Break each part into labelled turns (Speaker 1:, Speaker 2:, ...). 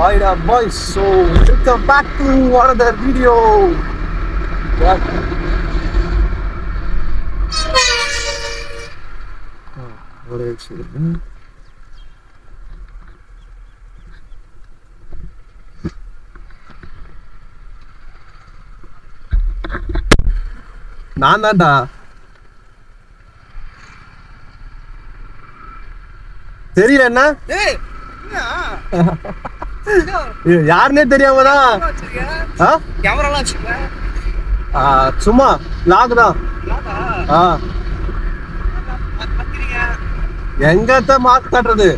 Speaker 1: Alright, boys, so welcome back to another video. Yeah. What else? நான் தான்டா. தெரியல என்ன யாருன்னே தெரியாமதான் சும்மா லாக் தான். எங்கத்த மார்க் காட்டுறது?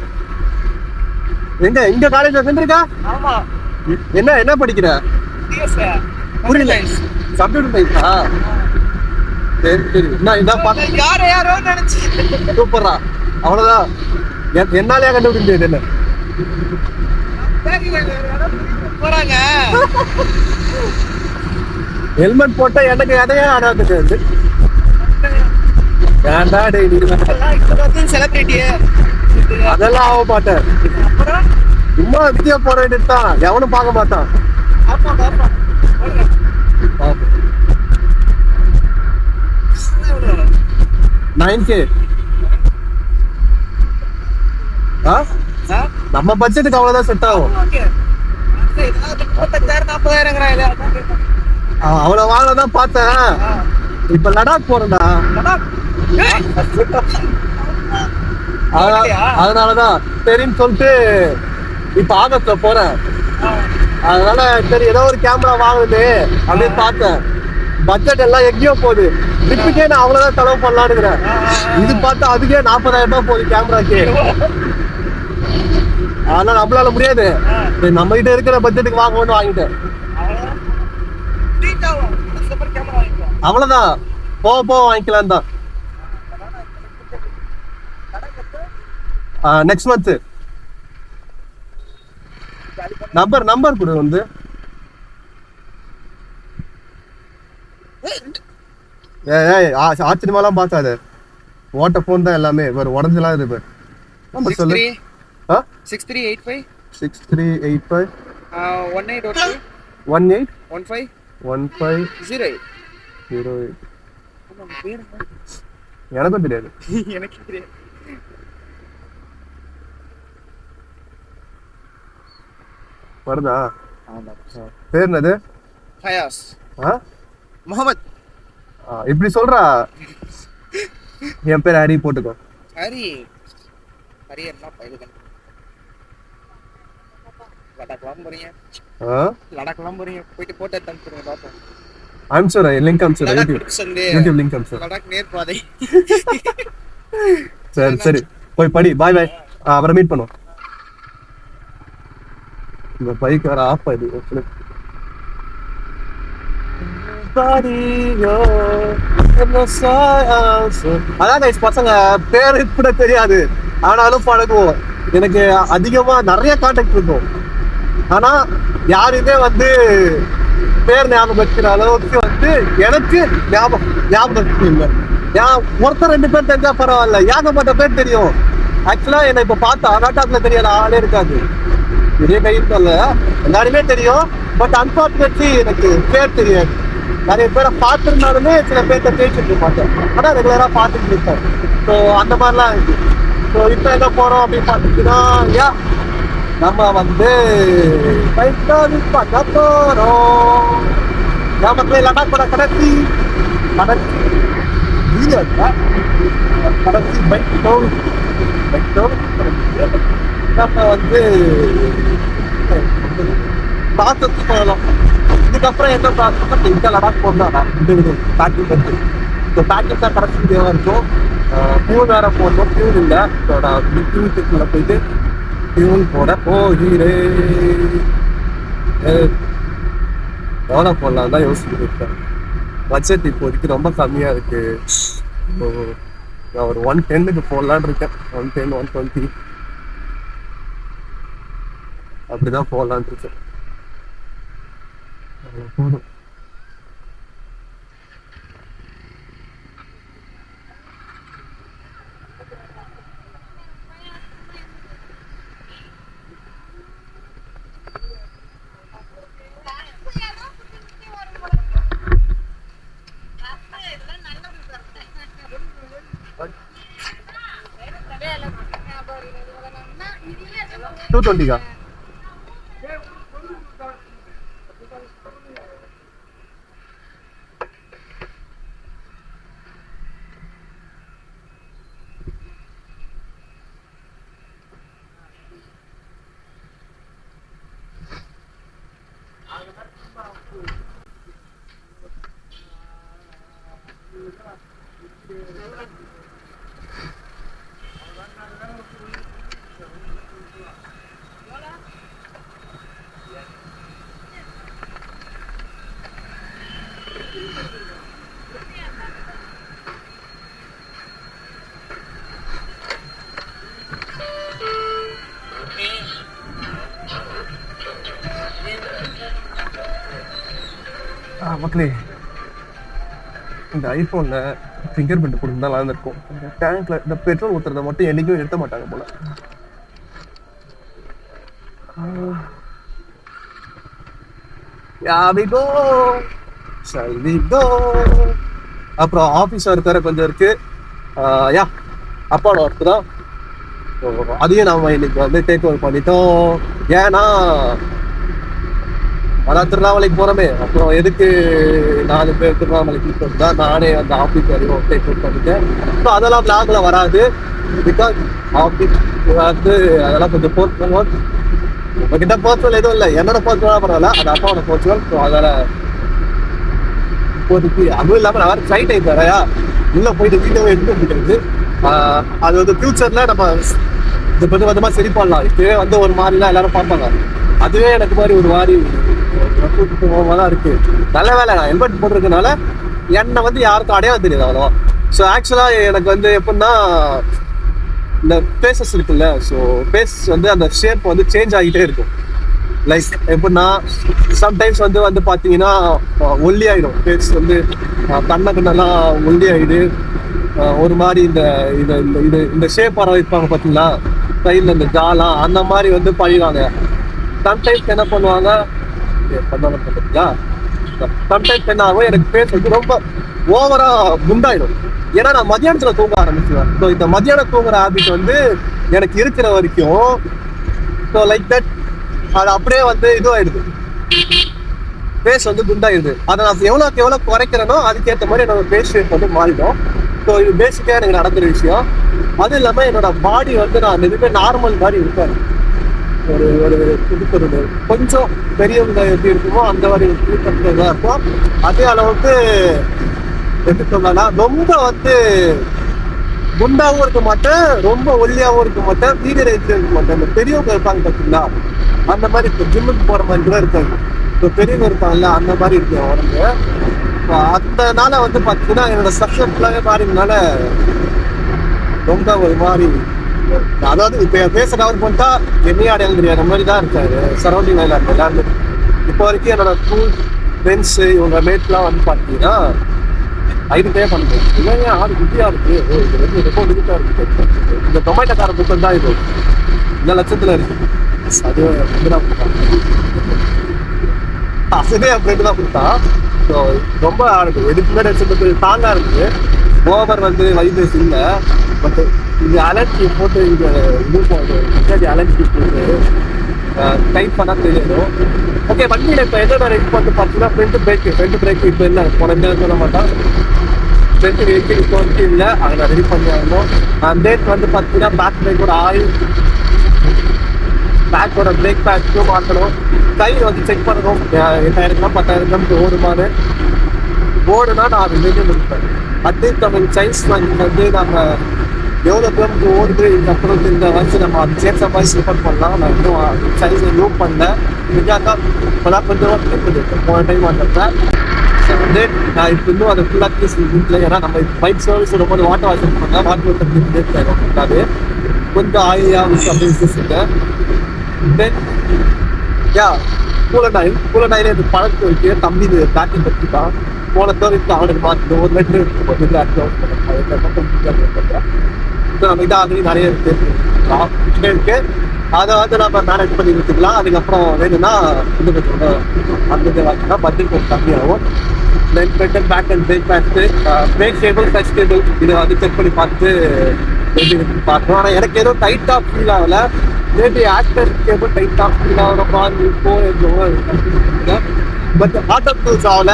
Speaker 1: எங்க எங்க காலேஜ்ல சென்றிருக்கா? என்ன என்ன படிக்கிற? புரியல. கம்ப்யூட்டர் சயின்ஸா? சரி சரி. நான் இதான் பார்த்தேன். யாரோ நினைச்சு சூப்பரா. அவ்வளவுதான். என்னாலயா கண்டுபிடிச்சது என்ன? ஹெல்மெட் போட்டா எனக்கு எதையா ஆடாது. அதெல்லாம் ஆக மாட்டேன். சும்மா வித்தியா போட வேண்டியதுதான். எவனும் பார்க்க மாட்டான். 9K. நம்ம பட்ஜெட்டுக்கு அவ்வளவுதான் செட் ஆகும். அவ்வளவு வாங்கதான் பார்த்தேன். இப்ப லடாக் போறேன்டா. அதனாலதான் சரின்னு சொல்லிட்டு இப்ப ஆகஸ்ட்ல போறேன். அதனால சரி ஏதோ ஒரு கேமரா வாங்குது அப்படின்னு பார்த்தேன். பட்ஜெட் எல்லாம் எங்கேயோ போகுது. ட்ரிப்புக்கே நான் அவ்வளவுதான் செலவு பண்ணலான்னு இருக்கிறேன். இது பார்த்தா அதுக்கே 40,000 ரூபாய் போகுது கேமராக்கு. அதனால நம்மளால முடியாது. நம்ம கிட்ட இருக்கிற பட்ஜெட்டுக்கு வாங்கணும்னு வாங்கிட்டேன். அவ்வளவுதான். போக வாங்கிக்கலாம் தான். நெக்ஸ்ட் மந்த் நம்பர் கொடு வந்து. ஆச்சரியமாலாம் பார்க்காது. ஓட்ட போன் தான் எல்லாமே. வேற உடஞ்செல்லாம் இருக்கு. நம்பர் சொல்லு.
Speaker 2: 6385
Speaker 1: 6385
Speaker 2: 18
Speaker 1: 15 08. எனக்கும் தெரியாது.
Speaker 2: எனக்கு தெரியாது.
Speaker 1: வருதா? பேர் என்னது?
Speaker 2: ஹயாஸ்
Speaker 1: முகமது. இப்படி சொல்றா. என் பேர் ஹரி போட்டுக்கோ.
Speaker 2: ஹரி என்ன பையன்? லடாக்லாம் போறீங்க போயிட்டு போட்டோ எடுத்து பாப்போம்.
Speaker 1: அனுப்பிச்சுறேன். லிங்க் அனுப்பிச்சுறேன். யூடியூப் லிங்க் அனுப்பிச்சுறேன்.
Speaker 2: லடாக் நேர் பாதை.
Speaker 1: சரி போய் படி. பாய் பாய். அப்புறம் மீட் பண்ணுவோம். இந்த பைக் வேற ஆஃப் ஆயிடுது. அதான் பசங்க பேரு கூட தெரியாது, ஆனாலும் பழகுவோம். எனக்கு அதிகமா நிறைய கான்டாக்ட் இருக்கும். ஆனா யாருமே வந்து பேர் ஞாபகம் வச்சுக்கிற அளவுக்கு வந்து எனக்கு ஞாபகம் இல்லை. ஒருத்தர் 2 பேர் தெரிஞ்சா பரவாயில்ல, ஏகப்பட்ட பேர் தெரியும். ஆக்சுவலா என்ன இப்ப பார்த்தா நாட்டாக்குல தெரியாத ஆளே இருக்காது. பெரிய கையில் சொல்ல எல்லாருமே தெரியும். பட் அன்பார்ச்சுனேட்லி எனக்கு பேர் தெரியாது. நிறைய பேரை பார்த்துருந்தாலுமே சில பேர்த்த பேசிட்டு மாட்டேன். ஆனா ரெகுலரா பார்த்துட்டு இருப்பேன். ஸோ அந்த மாதிரிலாம் இருக்கு. ஸோ இப்போ என்ன போறோம் அப்படின்னு பார்த்துட்டுன்னா, நம்ம வந்து பண்ண போறோம். நமக்கு லடாக் போற கடைசி பைக் நம்ம வந்து ப்ராசஸ் போகலாம். இதுக்கப்புறம் என்ன ப்ராசஸ்? இந்த லடாக் போடலாம். இந்த பேக்கிங் வந்து இந்த பேக்கிங் தான் கடைசி தேவை இருக்கும். ஃபியூல் வேற போடணும். ஃபியூல் இல்லை. ஃபியூல் போயிட்டு ஃபியூல் போட போகிறேன். எவ்வளோ போடலாம் தான் யோசிச்சுட்டு இருக்கேன். பட்ஜெட் இப்போதைக்கு ரொம்ப கம்மியாக இருக்கு. நான் ஒரு 110க்கு போடலான்னு இருக்கேன். 110 120 அப்படிதான் போடலான்னு இருக்கேன். போதும். 220 மக்களே, இந்த ஐபோன்ல ஃபிங்கர் பிரிண்ட் கொடுத்தா நல்லா இருக்கும். டேங்க்ல இந்த பெட்ரோல் ஊத்துறத மட்டும் என்னைக்கும் நிறுத்த மாட்டாங்க போல. அப்புறம் ஆபீஸ் ஒர்க் வேற கொஞ்சம் இருக்கு. யா அப்பாவோட ஒர்க் தான். அதையும் நாம இன்னைக்கு வந்து டேக் ஓவர் பண்ணிட்டோம். ஏன்னா அதான் திருவண்ணாமலைக்கு போறோமே, அப்புறம் எதுக்கு 4 பேர் திருவண்ணாமலைக்கு போறதா, நானே அந்த ஆஃபீஸ் வரையும் டேக் ஓவர் பண்ணிட்டேன். ஸோ அதெல்லாம் பிளாக்ல வராது. பிகாஸ் ஆஃபீஸ் வந்து அதெல்லாம் கொஞ்சம் போர்ச்சுவல். உங்ககிட்ட போர்ச்சுவல் எதுவும் இல்லை, என்னோட போர்ச்சுவலாக பரவாயில்ல, அது அப்பாவோட போர்ச்சுவல். ஸோ அதனால இப்போதைக்கு அதுவும் இல்லாமல் நான் வேறு ஃப்ளைட் டைப் வேறையா உள்ள போயிட்டு வீட்டை எடுத்து வந்துக்கிறது. அது வந்து ஃபியூச்சர்ல நம்ம இது கொஞ்சம் கொஞ்சமாக சரி பண்ணலாம். இப்பவே வந்து ஒரு மாதிரிலாம் எல்லாரும் பார்ப்பாங்க. அதுவே எனக்கு மாதிரி ஒரு மாதிரி தான் இருக்கு. நல்ல வேலை நான் ஹெல்மெட் போட்டிருக்கனால என்னை வந்து யாருக்கும் அடையாளம் தெரியாது அவ்வளோவா. ஸோ ஆக்சுவலாக எனக்கு வந்து எப்படின்னா இந்த ஃபேஸஸ் இருக்குல்ல, ஸோ ஃபேஸ் வந்து அந்த ஷேப் வந்து சேஞ்ச் ஆகிட்டே இருக்கும். லைக் எப்படின்னா சம்டைம்ஸ் வந்து பார்த்தீங்கன்னா ஒல்லி ஆகிடும் ஃபேஸ், வந்து கண்ணெல்லாம் ஒல்லி ஆகிடு. ஒரு மாதிரி இந்த இது இது இந்த ஷேப் வர வைப்பாங்க பார்த்தீங்களா, கையில் இந்த ஜாலாம் அந்த மாதிரி வந்து பண்ணிடுவாங்க. சம்டைம்ஸ் என்ன பண்ணுவாங்க பார்த்தீங்களா, சம்டைம்ஸ் என்ன ஆகும், எனக்கு ஃபேஸ் வந்து ரொம்ப ஓவரா குண்டாயிடும். ஏன்னா நான் மத்தியானத்துல தூங்க ஆரம்பிச்சுவேன். ஸோ இந்த மத்தியானம் தூங்குற ஹேபிட் வந்து எனக்கு இருக்கிற வரைக்கும் ஸோ லைக் தட் அது அப்படியே வந்து இதுவாயிடுது, ஃபேஸ் வந்து குண்டாயிடுது. அதை நான் எவ்வளோ குறைக்கிறேனோ அதுக்கேற்ற மாதிரி என்னோட ஃபேஸ் ஷேப் வந்து மாறிடும். ஸோ இது பேசிக்காக எனக்கு நடக்கிற விஷயம். அதுவும் இல்லாமல் என்னோட பாடி வந்து நான் எதுவுமே நார்மல் மாதிரி இருப்பேன். ஒரு ஒரு புதுக்கிறது கொஞ்சம் பெரியவங்க எப்படி இருக்குமோ அந்த மாதிரி புதுக்கிறதா இருக்கும். அதே அளவுக்கு எப்படி சொல்லனா ரொம்ப வந்து குண்டாவும் இருக்க மாட்டேன், ரொம்ப ஒல்லியாவும் இருக்க மாட்டேன், மீடியம் ரேஞ்சில் இருக்க மாட்டேன். இந்த பெரியவங்க இருப்பாங்க பார்த்தீங்களா, அந்த மாதிரி இப்போ ஜிம்முக்கு போகிற மாதிரி கூட இருக்காங்க. இப்போ பெரியவங்க இருப்பாங்கல்ல அந்த மாதிரி இருக்கு உடம்பு. அதனால வந்து பார்த்தீங்கன்னா என்னோட ஸ்ட்ரக்சர் ஃபுல்லாகவே மாறினால ரொம்ப ஒரு மாதிரி, அதாவது இப்போ பேச கவர் பண்ணிட்டா என்னையும் அடையாளம் தெரியாத மாதிரி தான் இருக்காரு சரௌண்டிங் எல்லாருமே. எல்லாருமே இப்போ வரைக்கும் என்னோட ஸ்கூல் ஃப்ரெண்ட்ஸு இவங்க மேட்ஸ்லாம் வந்து பார்த்தீங்கன்னா ஐடென்டிஃபை பண்ணுறேன். இல்லைங்க ஆறு குட்டியாக இருக்கு, இது வந்து ரொம்ப லிமிட்டாக இருக்கு. இந்த டொமேட்டோ கார புத்தம் தான் இது இந்த லட்சத்தில் இருக்கு. அது வந்து தான் கொடுத்தான், அதுவே என் ஃப்ரெண்டு தான் கொடுத்தான். ஸோ ரொம்ப இருக்குது, எதுக்கு முன்னாடி வச்சுட்டு தாங்கா இருக்குது. ஓவர் வந்து வைப்ரேஸ் இல்லை, பட் இது அலர்ஜி போட்டு இங்கே இது போகுது, அலர்ஜி போட்டு டைப் பண்ணால் தெரியும். ஓகே, வண்டியில் இப்போ என்னோட ரெடி பண்ணி பார்த்தீங்கன்னா ஃப்ரண்ட் பிரேக் இப்போ இல்லை, போன சொல்ல மாட்டான். ஃப்ரண்ட் வெஹிக்கிள் இப்போ வந்து இல்லை, அதை நான் ரெடி பண்ணி ஆகணும். டேட் வந்து பார்த்தீங்கன்னா பேக் பிரேக்கோட ஆயில், பேக்கோட பிரேக் பேக்கும் மாற்றணும். கை வந்து செக் பண்ணணும், 8000 கிராம் 10,000 கிராம் ஓடுமான்னு. ஓடுனா நான் அது வெளியே முடிப்பேன். அட்லீஸ்ட் நம்ம சைஸ் வந்து நம்ம எவ்வளோ கிலோமீட்டர் ஓடுது இதுக்கப்புறம் இந்த வருஷம் நம்ம அது சேர்த்த மாதிரி ப்ரிஃபர் பண்ணலாம். நான் இன்னும் சைஸ் லூப் பண்ணல, இதுக்காக இப்போதான் கொஞ்சம் போன டைம் வந்தப்பேன். நான் இப்போ இன்னும் அதை ஃபுல்லாக ப்ளீஸ் வீட்டில், ஏன்னா நம்ம பைக் சர்வீஸ் வரும்போது வாட்டர் வாஷ் பண்ணால் வாட்டர் வாட்டர் கொஞ்சம் ஆயிலியாக விஷயம் அப்படின்னு வச்சுருக்கேன். தென் யா கூலண்ட் ஆயில் இது பழக்கம் இருக்கு. தம்பி இது பேக்கிங் பற்றிட்டான், போன சர்வீஸ்க்கு அவனுக்கு மாற்றிட்டு ஒரு லெட்ரு நம்ம இதாக நிறைய இருக்கு. அதை வந்து நம்ம மேனேஜ் பண்ணி வச்சுக்கலாம். அதுக்கப்புறம் வேணும்னா இன்னும் கொஞ்சம் அந்த வாங்கினா பட்ஜெட் கொஞ்சம் கம்மியாகும். தென் பெட்டன் back and brake back, brake table, touch table இதை வந்து செக் பண்ணி பார்த்து பார்த்தோம். ஆனா எனக்கு எதுவும் டைட்டா ஃபீல் ஆகல. மேபி ஆக்டருக்கு எதுவும் டைட்டா ஃபீல் ஆகிற மாதிரி இருக்கும். பட் ஆட்டோ டூல்ஸ் ஆகல.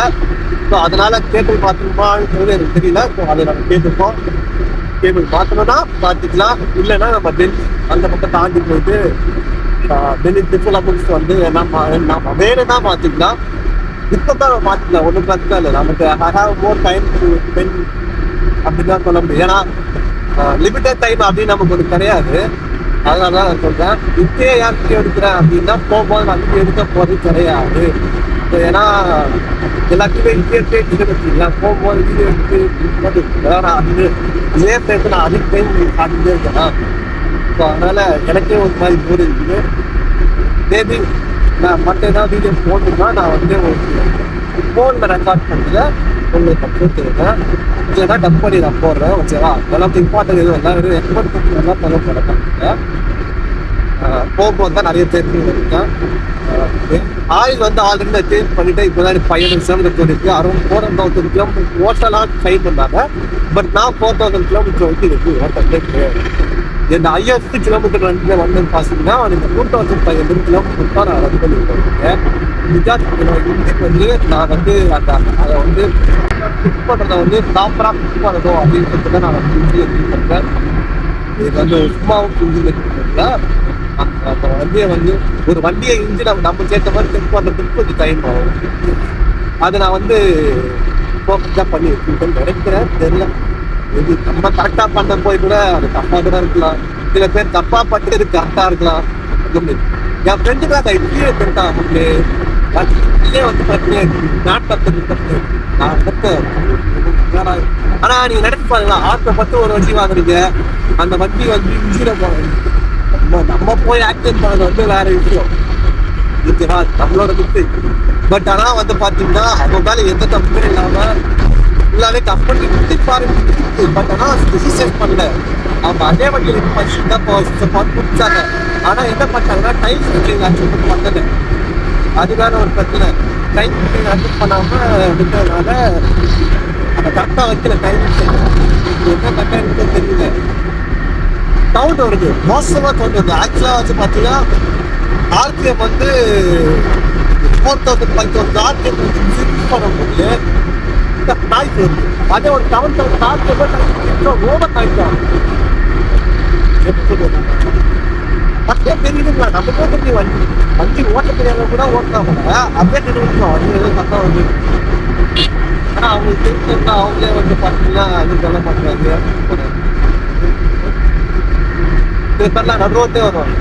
Speaker 1: ஸோ அதனால கேபிள் பார்த்துருமான்றது எனக்கு தெரியல. ஸோ அதை நம்ம கேட்டுருக்கோம். கேபிள் மாற்றணும்னா மாற்றிக்கலாம், இல்லைன்னா நம்ம டெல்லி அந்த பக்கம் தாண்டி போயிட்டு டெல்லி ட்ரிபிள் முடிச்சுட்டு வந்து நம்ம வேணும்னா மாற்றிக்கலாம். இப்போ தான் மாற்றிக்கலாம், ஒன்றும் பிரச்சனை இல்லை. நமக்கு I have more time to spend அப்படின்னு தான் சொல்ல முடியும். ஏன்னா லிமிட்டட் டைம் அப்படின்னு நமக்கு ஒன்று கிடையாது. அதனால தான் நான் சொல்கிறேன். இப்பயே ஏன் வீடியோ எடுக்கிறேன் அப்படின்னா போகும்போது நான் வீடியோ எடுக்க போகிறது கிடையாது. ஏன்னா எல்லாத்தையுமே இங்கே வச்சுக்கலாம். போகும்போது வீடியோ எடுத்து நான் அது இதே சேர்த்து நான் அதிக டைம் காட்டிகிட்டே இருக்கேன். ஸோ அதனால எனக்கே ஒரு மாதிரி போர் இருக்குது. மேபி நான் மற்ற ஏதாவது வீடியோ போடணும்னா நான் வந்து ஒரு ஃபோனில் ரெக்கார்ட் பண்ணல உங்களுக்கு போட்டுருக்கேன். இல்லைன்னா டப் பண்ணி நான் போடுறேன். ஓகேவா? அதெல்லாம் இம்பார்ட்டன் எதுவும் இல்லை. வெறும் எக்ஸ்போர்ட் எல்லாம் தேவைப்பட போகும்போது தான் நிறைய தேர்வு இருக்கேன். ஆயில் வந்து ஆல்ரெடி நான் சேஞ்ச் பண்ணிட்டேன். இப்போ தான் 500 கிலோமீட்டர் இருக்கு. அரௌண்ட் 4000 கிலோமீட்டர் ஓட்டலாம் ட்ரை பண்ணாங்க. பட் நான் 4000 கிலோமீட்டர் வந்து இருக்கு ஓட்டே கிடையாது. இந்த ஹையஸ்ட் கிலோமீட்டர் வந்து பார்த்தீங்கன்னா இந்த 2500 கிலோமீட்டர் தான் நான் ரன் பண்ணியிருக்கேன். பிகாஸ் இன்ஜின் வந்து நான் வந்து அதை வந்து ஃபிக்ஸ் பண்ணுறதை வந்து ப்ராப்பராக ஃபிக்ஸ் பண்ணணும் அப்படின்னு சொல்லிட்டு தான் நான் வந்து இன்ஜின் ஃபிக்ஸ் பண்ணுறேன். இது வந்து சும்மாவும் இன்ஜின் இல்லை. அந்த வண்டியை வந்து ஒரு வண்டியை இன்ஜின் நம்ம சேர்த்த மாதிரி செக் பண்ணுறதுக்கு கொஞ்சம் டைம் ஆகும். அதை நான் வந்து பர்ஃபெக்டாக பண்ணி வச்சுருக்கேன்னு நினைக்கிறேன். தெரியல, இது நம்ம கரெக்டாக பண்ண போய் கூட அது தப்பாக கூட இருக்கலாம். சில பேர் தப்பாக பண்ணுறது கரெக்டாக இருக்கலாம். என் ஃப்ரெண்டுக்கு அதை இப்படியே பண்ணிட்டான். அவங்களே வந்து பிரச்சனையே நான் கற்று நான் கற்று. ஆனா நீங்க நினைச்சு பாருங்களா, ஆசைப்பட்டு ஒரு வண்டி வாங்குறீங்க. அந்த வண்டி வந்து இன்ஜினை நம்ம போய் ஆக்சிடென்ட் பண்ணது வந்து வேற விஷயம். ஓகேவா? நம்மளோட மிஸ்டேக். பட் ஆனா வந்து பாத்தீங்கன்னா அவங்க மேல எந்த தப்புமே இல்லாம ஃபுல்லாவே கம்பெனி பாரு. பட் ஆனா ரிஜிஸ்டர் பண்ணல. அவங்க அதே வண்டியில் முடிச்சாங்க. ஆனா என்ன பண்ணாங்கன்னா டைம் ஆக்சிடென்ட் பண்ணல. அதுதான் ஒரு பிரச்சனை. டைம் அட்ஜஸ்ட் பண்ணாம விட்டதுனால அதை கரெக்டாக வைக்கல. டைம் என்ன கரெக்டாக இருக்குன்னு தெரியல. சவுண்ட் வருது, மோசமாக சவுண்ட் வருது. ஆக்சுவலாக வச்சு பார்த்தீங்கன்னா ஆர்பிஎம் வந்து 4500 ஆர்பிஎம் வந்து ஃபிக்ஸ் பண்ணும்போது நாய்ஸ் வருது. அதே ஒரு 7000 ஆர்பிஎம் ஓவர் நாய்ஸ் ஆகும். எப்படி அப்படியே தெரியுதுங்களா? நமக்கே தெரியும் வண்டி ஓட்ட தெரியாத கூட ஓட்டினாங்க. அப்படியே தெரிஞ்சுக்கலாம் வண்டி எதுவும் கரெக்டாக வந்து. ஆனால் அவங்களுக்கு தெரிஞ்சா அவங்களே வந்து பார்த்தீங்கன்னா அது சொல்ல மாட்டாங்க. சில பேர்லாம் நடுவோட்டே வருவாங்க.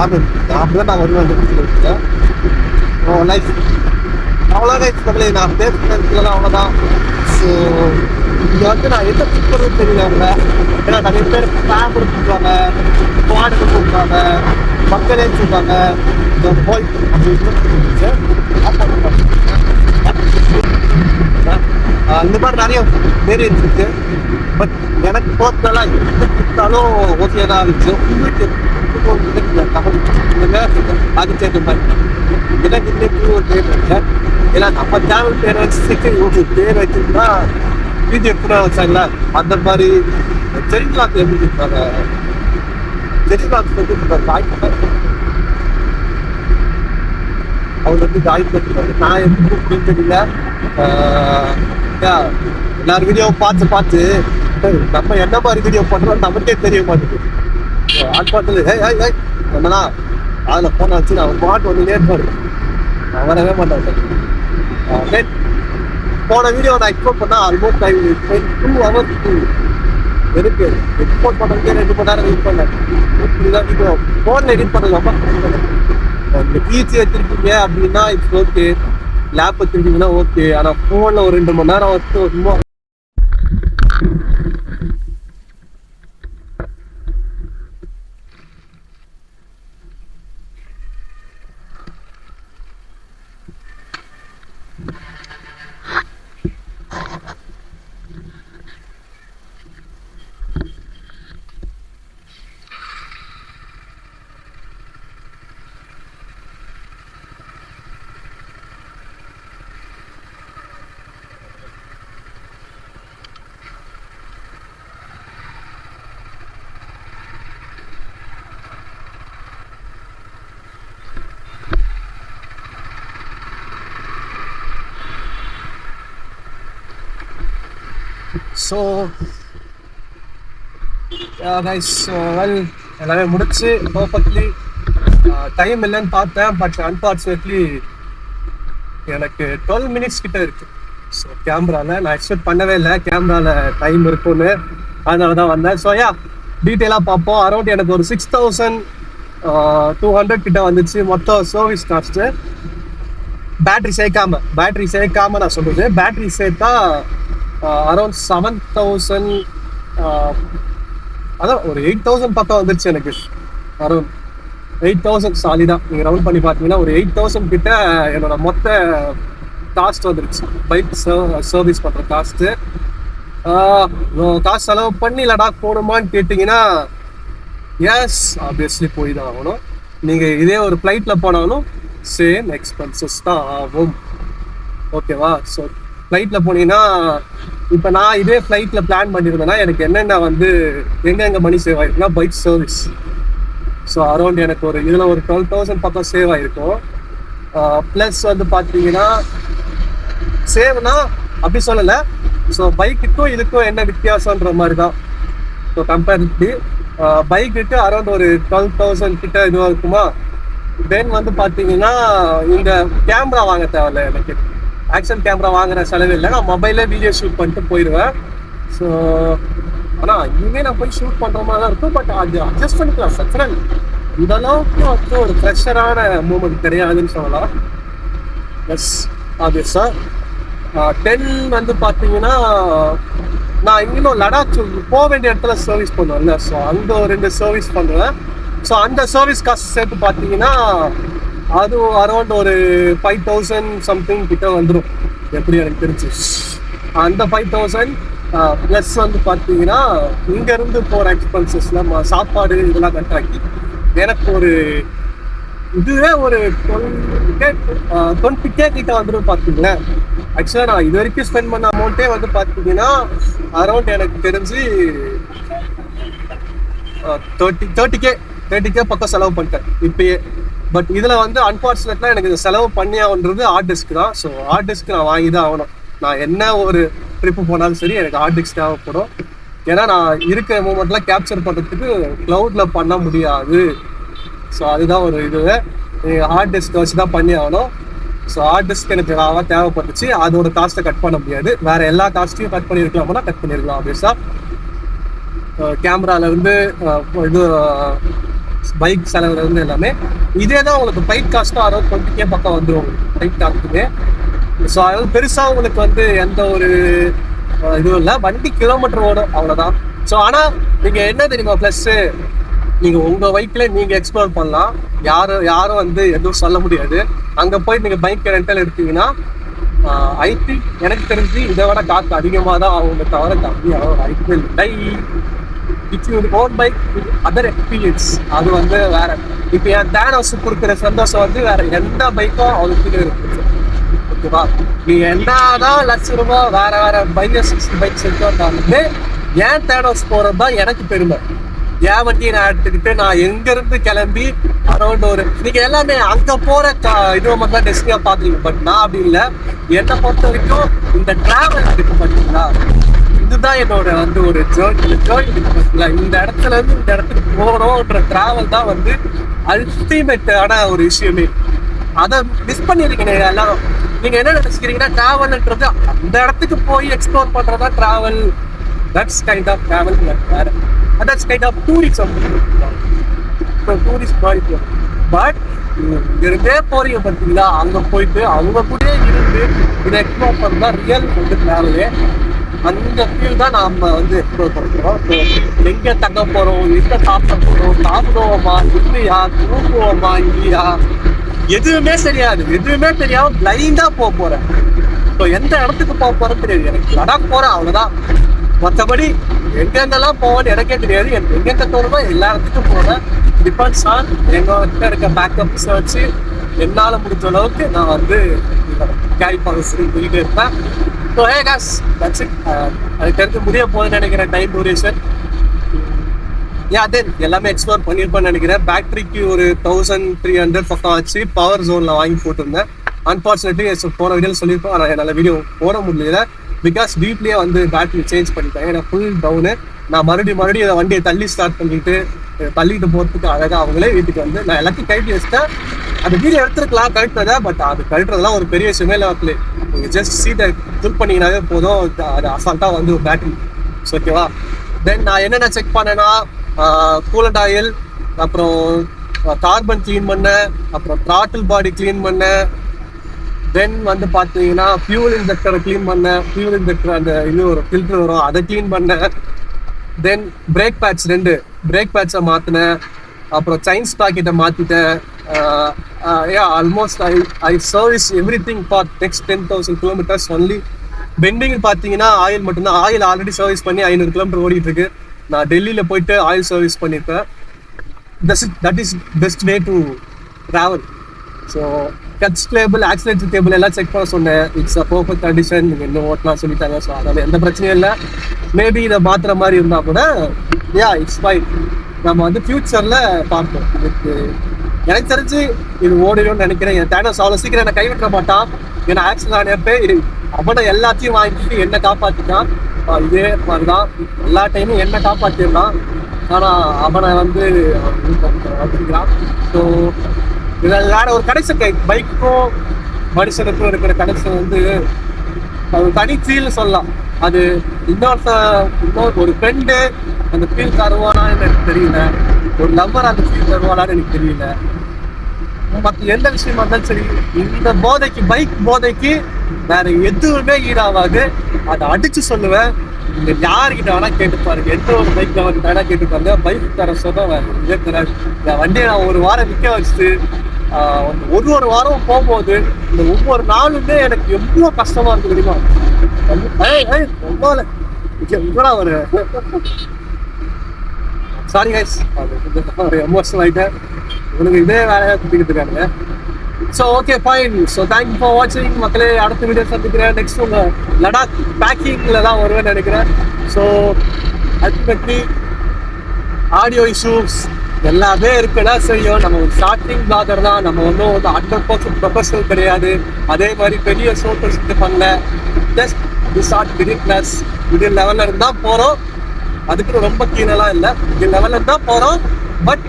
Speaker 1: அப்படிதான் நான் வருவேன். லைஃப் அவ்வளோதான். லைஃப் நான் பேசுறதுலாம் அவ்வளோதான். ஸோ இங்கே வந்து நான் என்ன பிக் பண்ணுறது தெரியல அவங்க. ஏன்னா நிறைய பேர் ஃபேன் கொடுத்துருவாங்க, குவாடுக்கு கொடுப்பாங்க, மக்களே சொல்லுவாங்க. இந்த போய் இந்த மாதிரி நிறைய வேரியன்ஸ் இருக்கு. பட் எனக்கு பர்சனலாக எந்த கொடுத்தாலும் ஓகே தான் இருந்துச்சு. உங்களுக்கு அது சேர்ந்த மாதிரி எனக்கு இன்னைக்கு ஒரு பேர் வச்சேன். ஏன்னா நம்ம சேனல் பேர் வச்சுட்டு ஒரு பேர் வச்சுருந்தா வீடியோ கூட வச்சாங்களா அந்த மாதிரி செரிக்லாத் எப்படி இருப்பாங்க. செரிக்லாத் வந்து அவங்க வந்து ஜாயின் பண்ணிருக்காங்க. நான் எப்படி கூப்பிடுன்னு தெரியல. எல்லாரும் வீடியோவும் பார்த்து நம்ம என்ன மாதிரி வீடியோ பண்ணுறோம் நமக்கே தெரிய மாட்டேங்குது. ஆட் பாட்டில் என்னன்னா அதில் போன வச்சு நான் பாட்டு வந்து லேட் பண்ணுறேன். நான் வரவே மாட்டேன். போன வீடியோ நான் எக்ஸ்போர்ட் பண்ணால் ஆல்மோஸ்ட் 2 hours இருக்கு. எக்ஸ்போர்ட் பண்ணுறதுக்கே 2 மணி நேரம் வெயிட் பண்ணேன். இப்படிதான் வீடியோ ஃபோனில் எடிட் பண்ணது ரொம்ப இந்த பிசி வச்சிருக்கீங்க அப்படின்னா இட்ஸ் ஓகே. லேப் வச்சிருக்கீங்கன்னா ஓகே. ஆனால் ஃபோனில் ஒரு 2 மணி நேரம் வச்சு ரொம்ப ஸோ கைஸ், வெல் எல்லாமே முடிச்சு பர்ஃபெக்ட்லி. டைம் இல்லைன்னு பார்த்தேன், பட் அன்ஃபார்ச்சுனேட்லி எனக்கு 12 மினிட்ஸ் கிட்ட இருக்கு. ஸோ கேமராவில் நான் எக்ஸ்பெக்ட் பண்ணவே இல்லை கேமராவில் டைம் இருக்கும்னு, அதனால தான் வந்தேன். ஸோ டீட்டெயிலாக பார்ப்போம். அரௌண்ட் எனக்கு ஒரு 6200 கிட்ட வந்துச்சு மொத்தம் சர்வீஸ் காஸ்ட்டு. பேட்டரி சேர்க்காம நான் சொல்றது, பேட்டரி சேர்த்தா அரௌண்ட் 7000, அதான் ஒரு 8000 பக்கம் வந்துருச்சு எனக்கு. அரௌண்ட் 8000 சாலிடாக நீங்கள் ரவுண்ட் பண்ணி பார்த்தீங்கன்னா ஒரு 8000 கிட்ட என்னோட மொத்த காஸ்ட் வந்துருச்சு. பைக் சர்வீஸ் பண்ணுற காஸ்ட்டு. காசு செலவு பண்ணி லடாக் போகணுமான்னு கேட்டிங்கன்னா எஸ், ஆப்வியஸ்லி போய் தான் ஆகணும். நீங்கள் இதே ஒரு ஃப்ளைட்டில் போனாலும் சேம் எக்ஸ்பென்சஸ் தான் ஆகும். ஓகேவா? ஸோ ஃப்ளைட்டில் போனீங்கன்னா, இப்போ நான் இதே ஃப்ளைட்டில் பிளான் பண்ணியிருந்தேன்னா எனக்கு என்னென்ன வந்து எங்கெங்கே மணி சேவ் ஆகிருக்குன்னா பைக் சர்வீஸ். ஸோ அரௌண்ட் எனக்கு ஒரு இதில் ஒரு 12,000 பக்கம் சேவ் ஆகிருக்கும். ப்ளஸ் வந்து பார்த்தீங்கன்னா சேவ்னா அப்படி சொல்லலை. ஸோ பைக்குக்கும் இதுக்கும் என்ன வித்தியாசன்ற மாதிரி தான். ஸோ கம்பேரிட்டிவ்லி பைக்குக்கு அரௌண்ட் ஒரு 12,000 கிட்ட இதுவாக இருக்குமா. தென் வந்து பார்த்தீங்கன்னா இந்த கேமரா வாங்க தேவையில்ல, எனக்கு ஆக்ஷன் கேமரா வாங்குற செலவு இல்லை. நான் மொபைலே வீடியோ ஷூட் பண்ணிட்டு போயிடுவேன். ஸோ ஆனால் இனிமேல் நான் போய் ஷூட் பண்ணுற மாதிரி தான் இருக்கும். பட் அது அட்ஜஸ்ட் பண்ணிக்கலாம், பிரச்சனை இல்லை. இதளவுக்கு வந்து ஒரு ப்ரெஷரான மூமெண்ட் கிடையாதுன்னு சொல்லலாம். எஸ், ஆப்வியஸாக 10 வந்து பார்த்தீங்கன்னா நான் இன்னும் லடாக் போக வேண்டிய இடத்துல சர்வீஸ் பண்ணுவேன்ல. ஸோ அங்கே ஒரு 2 சர்வீஸ் பண்ணுவேன். ஸோ அந்த சர்வீஸ் காசு சேர்த்து பார்த்தீங்கன்னா அது அரௌண்ட் ஒரு 5000 சம்திங் கிட்ட வந்துடும் எப்படி எனக்கு தெரிஞ்சு. அந்த 5000 ப்ளஸ் வந்து பார்த்தீங்கன்னா இங்கேருந்து போகிற எக்ஸ்பென்சஸ்ல சாப்பாடு இதெல்லாம் கட்டாக்கி எனக்கு ஒரு இதுவே ஒரு 20K கிட்ட வந்துடும் பார்த்தீங்களேன். ஆக்சுவலாக நான் இது வரைக்கும் ஸ்பெண்ட் பண்ண அமௌண்ட்டே வந்து பார்த்தீங்கன்னா அரௌண்ட் எனக்கு தெரிஞ்சு 30K பக்கம் செலவு பண்ணிட்டேன் இப்பயே. பட் இதில் வந்து அன்ஃபார்ச்சுனேட்லாம் எனக்கு செலவு பண்ணி ஆகுன்றது ஹார்ட் டிஸ்க் தான். ஸோ ஹார்ட் டிஸ்க் நான் வாங்கி தான் ஆகணும். நான் என்ன ஒரு ட்ரிப்பு போனாலும் சரி எனக்கு ஹார்ட் டிஸ்க் தேவைப்படும். ஏன்னா நான் இருக்கிற மூமெண்ட்லாம் கேப்சர் பண்ணுறதுக்கு க்ளவுடில் பண்ண முடியாது. ஸோ அதுதான் ஒரு இதுவே, ஹார்ட் டிஸ்க் வச்சு தான் பண்ணி ஆகணும். ஸோ ஹார்ட் டிஸ்க் எனக்கு தேவைப்பட்டுச்சு. அதோட காஸ்ட்டை கட் பண்ண முடியாது. வேற எல்லா காஸ்ட்டையும் கட் பண்ணியிருக்கலாம்னா கட் பண்ணியிருக்கலாம். ஆப்வியஸாக கேமராலேருந்து இது பைக் செலவுலேருந்து எல்லாமே இதே தான். உங்களுக்கு பைக் காஸ்ட்டும் அரௌண்ட் 20K பக்கம் வந்துடும் பைக் காஸ்ட்டுமே. ஸோ அதாவது பெருசாக உங்களுக்கு வந்து எந்த ஒரு இதுவும் இல்லை, வண்டி கிலோமீட்டர் ஓடும் அவ்வளோதான். ஸோ ஆனால் நீங்கள் என்ன தெரியுமா ப்ளஸ்ஸு, நீங்கள் உங்கள் பைக்கில் நீங்கள் எக்ஸ்ப்ளோர் பண்ணலாம். யாரும் வந்து எதுவும் சொல்ல முடியாது. அங்கே போய் நீங்கள் பைக் ரெண்டல் எடுத்தீங்கன்னா ஐ திங்க் எனக்கு தெரிஞ்சு இதை விட காற்று அதிகமாக தான் அவங்க தவிர கம்மியாகும். I will die it's your own bike with other experience. அது வந்து வேற. இப்போ என் தேனோஸ் கொடுக்குற சந்தோஷம் வந்து வேற எந்த பைக்கும் அவருக்கு இருக்குது. ஓகேவா? நீ என்னதான் லட்சம் ரூபாய் வேற பைக்ஸ் எடுத்து ஏன் தேனோஸ் போறது தான் எனக்கு பெருமை. என் வண்டியை நான் எடுத்துக்கிட்டு நான் எங்கிருந்து கிளம்பி அரௌண்ட் ஒரு நீங்க எல்லாமே அங்க போற இது மட்டும் தான் டெஸ்டினியா பாத்துருங்க. பட் நான் அப்படி இல்லை. என்னை பொறுத்த வரைக்கும் இந்த டிராவல் இருக்கு பார்த்தீங்களா, இதுதான் என்னோட வந்து ஒரு ஜேர்னி இருக்கு பார்த்தீங்களா. இந்த இடத்துல இருந்து இந்த இடத்துக்கு போறோம்ன்ற டிராவல் தான் வந்து அல்டிமேட்டான ஒரு விஷயமே. அதை மிஸ் பண்ணிருக்கீங்க எல்லாரும். நீங்க என்ன நினைச்சுக்கிறீங்கன்னா டிராவல்ன்றது அந்த இடத்துக்கு போய் எக்ஸ்ப்ளோர் பண்றதா travel. That's kind of travel வேற. That's kind of tourism. Tourist மாதிரி. பட் இருந்தே போறீங்க பார்த்தீங்களா, அங்கே போயிட்டு அவங்க கூட இருந்து இதை எக்ஸ்ப்ளோர் பண்ணா ரியல் வந்து டிராவலே. அந்த ஃபீல் தான் நம்ம வந்து எக்ஸ்ப்ளோர் பண்ணுறோம். ஸோ எங்கே தங்க போகிறோம், எங்கே சாப்பிட போகிறோம், சாப்பிடுவோமா இல்லையா, தூங்குவோமா இல்லையா, எதுவுமே தெரியாது. எதுவுமே தெரியாம பிளைண்டாக போக போகிறேன். ஸோ எந்த இடத்துக்கு போக போகிறேன்னு தெரியாது. எனக்கு லடாக் போகிறேன் அவ்வளோதான். மற்றபடி எங்கெங்கெல்லாம் போவேன்னு எனக்கே தெரியாது. எனக்கு எங்கெங்க தோணுமோ எல்லா இடத்துக்கும் போவேன். டிபெண்ட்ஸ் ஆன் எங்ககிட்ட இருக்க பேக்கப்ஸ் வச்சு என்னால் முடிஞ்ச அளவுக்கு நான் வந்து கேரி பண்ண சொல்லிட்டு இருப்பேன். So cause that's it. அது தெரிஞ்சு முடிய போகுதுன்னு நினைக்கிறேன் டைம் டூரேஷன். தென் எல்லாமே எக்ஸ்ப்ளோர் பண்ணியிருப்பேன்னு நினைக்கிறேன். பேட்டரிக்கு ஒரு 1300 பக்கம் ஆச்சு. பவர் ஜோனில் வாங்கி போட்டிருந்தேன். அன்ஃபார்ச்சுனேட்லி போன வீடியோவில் சொல்லியிருப்போம், ஆனால் என்னால் வீடியோ போட முடியல. பிகாஸ் வீட்லயே வந்து பேட்டரி சேஞ்ச் பண்ணிட்டேன். ஏன்னா ஃபுல் டவுனு. நான் மறுபடியும் இந்த வண்டியை தள்ளிட்டு போகிறதுக்கு அழகாக அவங்களே வீட்டுக்கு வந்து நான் எல்லாத்தையும் கழட்டி வச்சுட்டேன். அந்த வீடியோ எடுத்துருக்கலாம் கழட்டுறதை, பட் அது கழட்டுறதுலாம் ஒரு பெரிய விஷயமே இல்லை. நீங்கள் ஜஸ்ட் சீட்டை ஃபில் பண்ணிங்கனாவே போதும், அது அசால்ட்டாக வந்து பேட்டரி. ஓகேவா? தென் நான் என்னென்ன செக் பண்ணேன்னா கூலண்ட் ஆயில், அப்புறம் கார்பன் க்ளீன் பண்ணேன், அப்புறம் த்ராட்டில் பாடி க்ளீன் பண்ணேன். தென் வந்து பார்த்தீங்கன்னா ஃபியூல் இன்ஜெக்டரை க்ளீன் பண்ணேன். ஃபியூல் இன்ஜெக்டர் அந்த இன்னும் ஒரு ஃபில்டர் வரும், அதை க்ளீன் பண்ணேன். தென் பிரேக் பேட்ச் 2 பிரேக் பேட்சை மாற்றினேன். அப்புறம் செயின் ஸ்பாக்கெட்டை மாற்றிட்டேன். Almost I service everything for next 10,000 kilometers only. Pending பார்த்தீங்கன்னா ஆயில் மட்டும்தான். ஆயில் ஆல்ரெடி சர்வீஸ் பண்ணி 500 kilometer ஓடிட்டு இருக்கு. நான் டெல்லியில் போயிட்டு ஆயில் சர்வீஸ் பண்ணியிருக்கேன். That is best way to travel. So clutch cable, oscillator cable எல்லாம் செக் பண்ண சொன்னேன். இட்ஸ் அ பர்ஃபெக்ட் கண்டிஷன், நீங்கள் இன்னும் ஓட்டலாம் சொல்லிட்டாங்க. ஸோ அதில் எந்த பிரச்சனையும் இல்லை. மேபி இதை மாற்றுற மாதிரி இருந்தால் கூட இட்ஸ் ஃபைன். நம்ம வந்து ஃபியூச்சரில் பார்ப்போம். எனக்கு தெரிஞ்சு இது ஓடிடும்னு நினைக்கிறேன். என் தேனஸ் அவ்வளோ சீக்கிரம் என்னை கைவிட்ட மாட்டான். ஏன்னா ஆக்சிடென்ட் ஆனப்போ அவனை எல்லாத்தையும் வாங்கிட்டு என்னை காப்பாற்றிட்டான். இதே மாதிரி தான் எல்லா டைமும் என்னை காப்பாற்றிடலாம். ஆனால் அவனை வந்து வந்துருக்கிறான். ஸோ இதில் வேற ஒரு கனெக்ஷன், பைக்கும் மனுஷனுக்கும் இருக்கிற கனெக்ஷன் வந்து அது தனி ஃபீல்னு சொல்லலாம். அது இன்னொரு ஒரு ஃப்ரெண்டு அந்த ஃபீல் தருவானான்னு எனக்கு தெரியல. ஒரு லவ்வர் அந்த ஃபீல் தருவானான்னு எனக்கு தெரியல. மற்ற எந்த விஷயமா இருந்தாலும் சரி, இந்த போதைக்கு, பைக் போதைக்கு வேற எதுவுமே ஈடாகாது. அதை அடிச்சு சொல்லுவேன். நீங்க யாருக்கிட்ட வேணா கேட்டு பாருங்க, எந்த ஒரு பைக்ல வந்து வேணா கேட்டு பாருங்க. பைக் தர சொல்ல என் வண்டியை நான் ஒரு வாரம் நிற்க வச்சுட்டு ஒரு வாரம் போகும்போது இந்த ஒவ்வொரு நாளுமே எனக்கு எவ்வளோ கஷ்டமா இருக்கு தெரியுமா? ரொம்ப ஒரு சாரி கைஸ், எமோஷனல் ஆகிட்டேன். உனக்கு இதே வேலையாக சுற்றிக்கிட்டு இருக்காங்க. So okay fine. So thank you for வாட்சிங் மக்களே. அடுத்த வீடியோ சந்திக்கிறேன். நெக்ஸ்ட் உங்கள் லடாக் பேக்கிங்கில் தான் வருவேன்னு நினைக்கிறேன். ஸோ அல்டிமேட்லி ஆடியோ இஷ்யூஸ் எல்லாமே இருக்குன்னா செய்யும். நம்ம ஒரு ஸ்டார்டிங் பிளாகர் தான். நம்ம ஒன்றும் வந்து 100% ப்ரொஃபஷனல் கிடையாது. அதே மாதிரி பெரிய ஷோட்டர்ஸ் பண்ணல. ஜஸ்ட் ஸ்டார்ட் மிடில் லெவலில் இருந்தால் போகிறோம். அதுக்கு ரொம்ப கீழெல்லாம் இல்லை, மிடில் லெவலில் இருந்தால் போகிறோம். But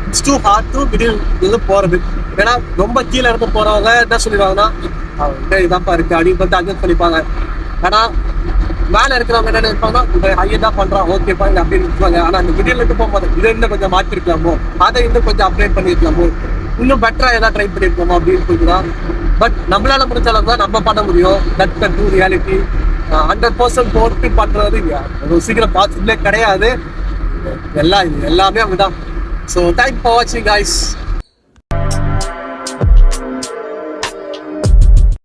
Speaker 1: it's too hard to middle இது போகிறது. ஏன்னா ரொம்ப கீழே இருந்து போகிறவங்க என்ன சொல்லிடுவாங்கன்னா இதாப்பா இருக்குது அப்படின்னு பார்த்து அட்ஜஸ்ட் பண்ணிப்பாங்க. ஆனால் மேலே இருக்கிறவங்க என்ன நினைப்பாங்கன்னா இந்த ஹையை தான் பண்ணுறான், ஓகேப்பா இல்லை அப்படின்னு இருப்பாங்க. ஆனால் அந்த மிடில் இருந்து போகும்போது இதை இன்னும் கொஞ்சம் மாற்றிருக்கலாமோ, அதை இன்னும் கொஞ்சம் அப்டேட் பண்ணியிருக்கலாமோ, இன்னும் பெட்டராக எதாவது ட்ரை பண்ணியிருக்கலாமோ அப்படின்னு சொல்லிதான். பட் நம்மளால முடிஞ்ச அளவுக்கு தான் நம்ம பண்ண முடியும். That's the true reality. 100% போட்டு பண்ணுறது அவ்வளோ சீக்கிரம் பாசிபிளே கிடையாது. எல்லாமே அப்படிதான். ஸோ தேங்க்ஸ் ஃபார் வாட்சிங் கைஸ்.